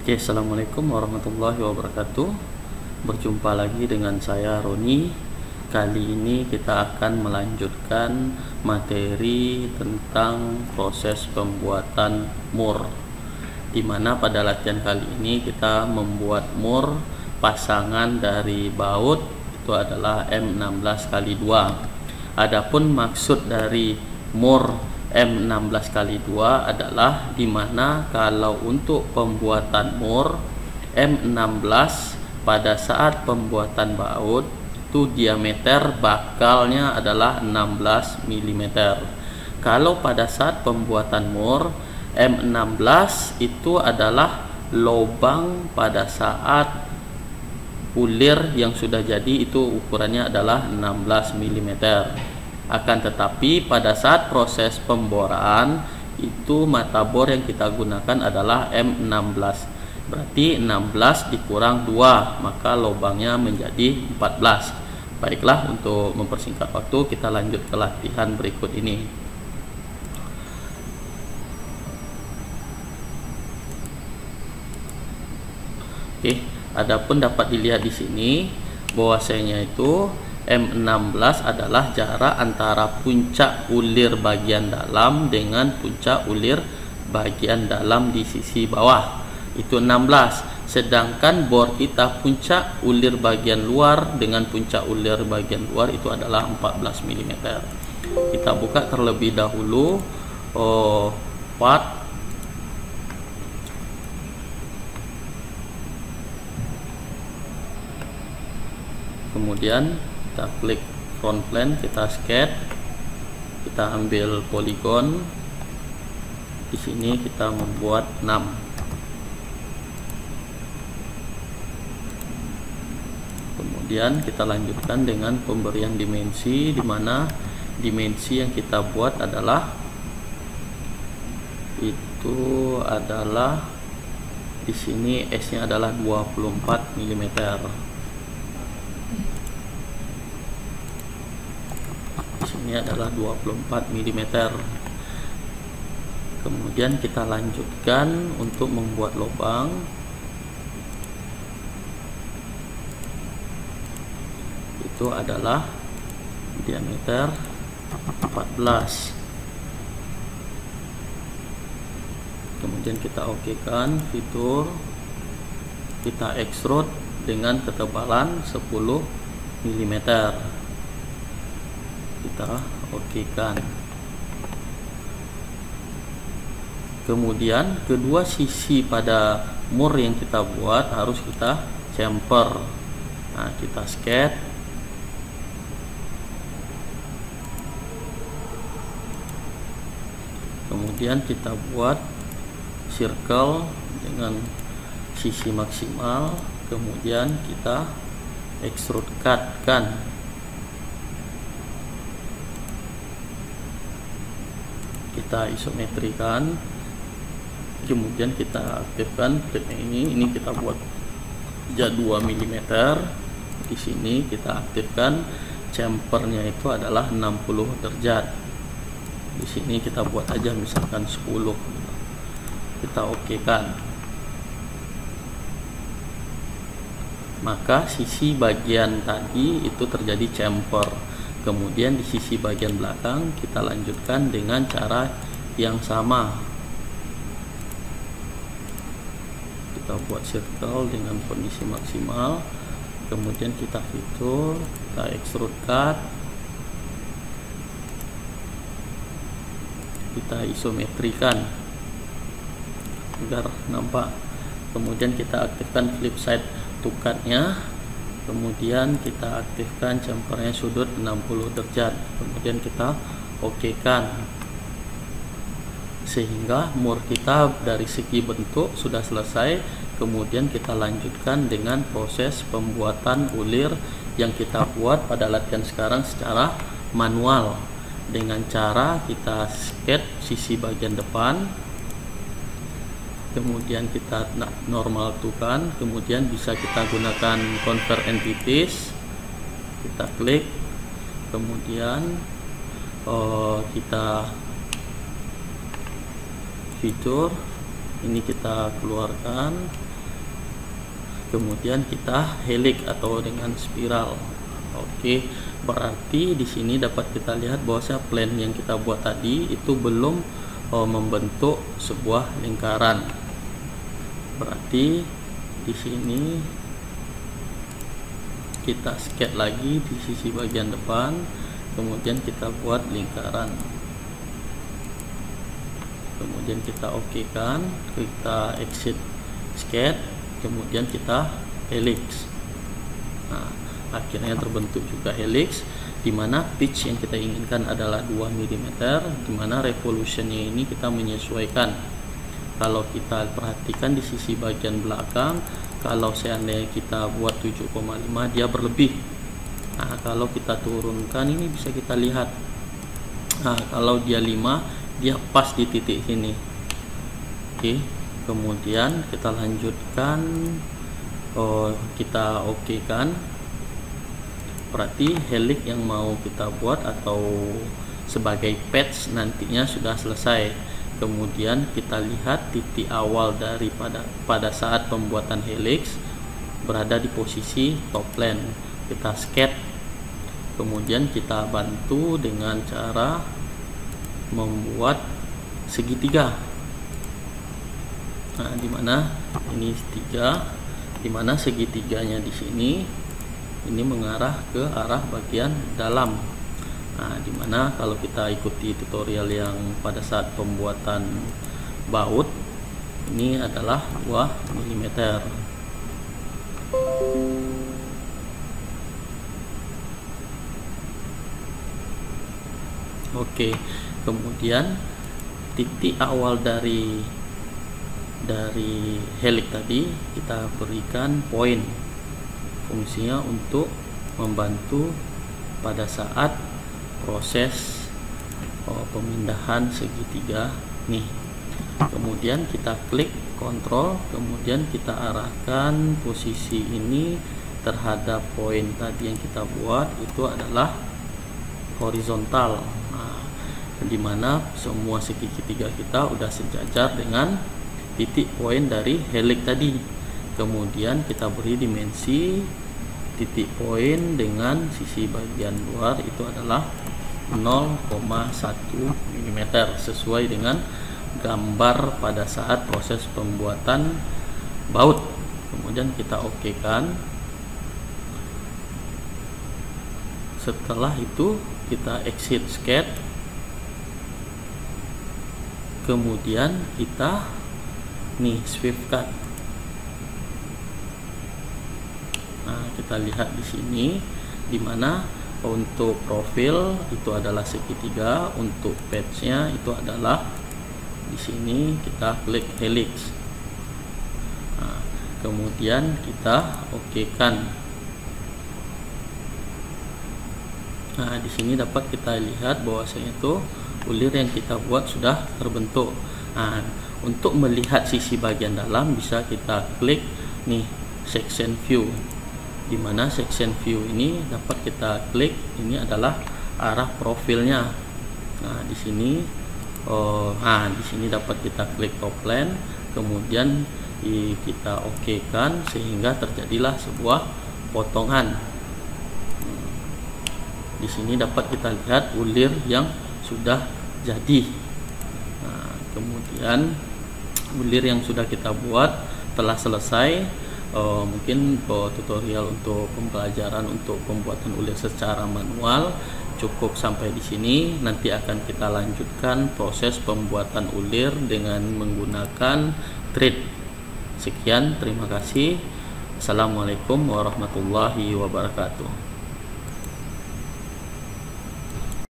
Oke, assalamualaikum warahmatullahi wabarakatuh. Berjumpa lagi dengan saya Roni. Kali ini kita akan melanjutkan materi tentang proses pembuatan mur, dimana pada latihan kali ini kita membuat mur pasangan dari baut itu adalah M16x2. Adapun maksud dari mur M16x2 adalah dimana kalau untuk pembuatan mur M16 pada saat pembuatan baut itu diameter bakalnya adalah 16 mm. Kalau pada saat pembuatan mur M16 itu adalah lubang pada saat ulir yang sudah jadi itu ukurannya adalah 16 mm. Akan tetapi pada saat proses pemboran itu mata bor yang kita gunakan adalah M16. Berarti 16 dikurang 2, maka lubangnya menjadi 14. Baiklah, untuk mempersingkat waktu kita lanjut ke latihan berikut ini. Oke, adapun dapat dilihat di sini bahwasanya itu M16 adalah jarak antara puncak ulir bagian dalam dengan puncak ulir bagian dalam di sisi bawah, itu 16. Sedangkan bor kita puncak ulir bagian luar dengan puncak ulir bagian luar itu adalah 14 mm. Kita buka terlebih dahulu part. Kemudian kita klik front plane, kita sketch, kita ambil poligon. Di sini kita membuat 6. Kemudian kita lanjutkan dengan pemberian dimensi, di mana dimensi yang kita buat adalah di sini S-nya adalah 24 mm. Ini adalah 24 mm. Kemudian kita lanjutkan untuk membuat lubang. Itu adalah diameter 14. Kemudian kita okekan fitur, kita extrude dengan ketebalan 10 mm. Kita okekan. Kemudian kedua sisi pada mur yang kita buat harus kita chamfer. Nah, kita sketch. Kemudian kita buat circle dengan sisi maksimal. Kemudian kita extrude cut kan. Kita isometrikan, kemudian kita aktifkan plate ini kita buat 2 mm. Di sini kita aktifkan chamfernya itu adalah 60 derajat. Di sini kita buat aja misalkan 10. Kita okekan. Maka sisi bagian tadi itu terjadi chamfer. Kemudian di sisi bagian belakang kita lanjutkan dengan cara yang sama. Kita buat circle dengan kondisi maksimal. Kemudian kita fitur, kita extrude cut, kita isometrikan agar nampak. Kemudian kita aktifkan flip side to cut-nya. Kemudian kita aktifkan chamfernya sudut 60 derajat. Kemudian kita okekan, sehingga mur kita dari segi bentuk sudah selesai. Kemudian kita lanjutkan dengan proses pembuatan ulir yang kita buat pada latihan sekarang secara manual, dengan cara kita sketch sisi bagian depan, kemudian kita normal tukan, kemudian bisa kita gunakan convert entities. Kita klik, kemudian kita fitur, ini kita keluarkan, kemudian kita helix atau dengan spiral. Oke, berarti di sini dapat kita lihat bahwa plan yang kita buat tadi itu belum membentuk sebuah lingkaran. Berarti di sini kita sketch lagi di sisi bagian depan, kemudian kita buat lingkaran, kemudian kita oke kan, kita exit sketch, kemudian kita helix. Nah, akhirnya terbentuk juga helix, dimana pitch yang kita inginkan adalah 2 mm, dimana revolutionnya ini kita menyesuaikan. Kalau kita perhatikan di sisi bagian belakang, kalau seandainya kita buat 7,5 dia berlebih. Nah, kalau kita turunkan ini bisa kita lihat, nah, kalau dia 5 dia pas di titik sini. Oke, kemudian kita lanjutkan, kita oke kan. Berarti helix yang mau kita buat atau sebagai patch nantinya sudah selesai. Kemudian kita lihat titik awal pada saat pembuatan helix berada di posisi top plane. Kita sketch, kemudian kita bantu dengan cara membuat segitiga. Nah, dimana ini 3, dimana segitiganya di sini ini mengarah ke arah bagian dalam. Nah, dimana kalau kita ikuti tutorial yang pada saat pembuatan baut ini adalah 2 mm. Oke, kemudian titik awal dari helix tadi kita berikan poin, fungsinya untuk membantu pada saat proses pemindahan segitiga nih. Kemudian kita klik kontrol, kemudian kita arahkan posisi ini terhadap poin tadi yang kita buat, itu adalah horizontal. Nah, dimana semua segitiga kita udah sejajar dengan titik poin dari helix tadi. Kemudian kita beri dimensi titik poin dengan sisi bagian luar itu adalah 0,1 mm sesuai dengan gambar pada saat proses pembuatan baut. Kemudian kita oke kan. Setelah itu kita exit sketch, kemudian kita swift cut. Nah, kita lihat di sini, dimana untuk profil itu adalah segitiga, untuk patchnya itu adalah di sini kita klik helix. Nah, kemudian kita oke kan. Nah, di sini dapat kita lihat bahwasanya itu ulir yang kita buat sudah terbentuk. Nah, untuk melihat sisi bagian dalam bisa kita klik section view, dimana section view ini dapat kita klik, ini adalah arah profilnya. Nah, di sini di sini dapat kita klik top plane, kemudian kita oke kan, sehingga terjadilah sebuah potongan. Di sini dapat kita lihat ulir yang sudah jadi. Nah, kemudian ulir yang sudah kita buat telah selesai. Mungkin tutorial untuk pembelajaran untuk pembuatan ulir secara manual cukup sampai di sini. Nanti akan kita lanjutkan proses pembuatan ulir dengan menggunakan thread. Sekian, terima kasih. Assalamualaikum warahmatullahi wabarakatuh.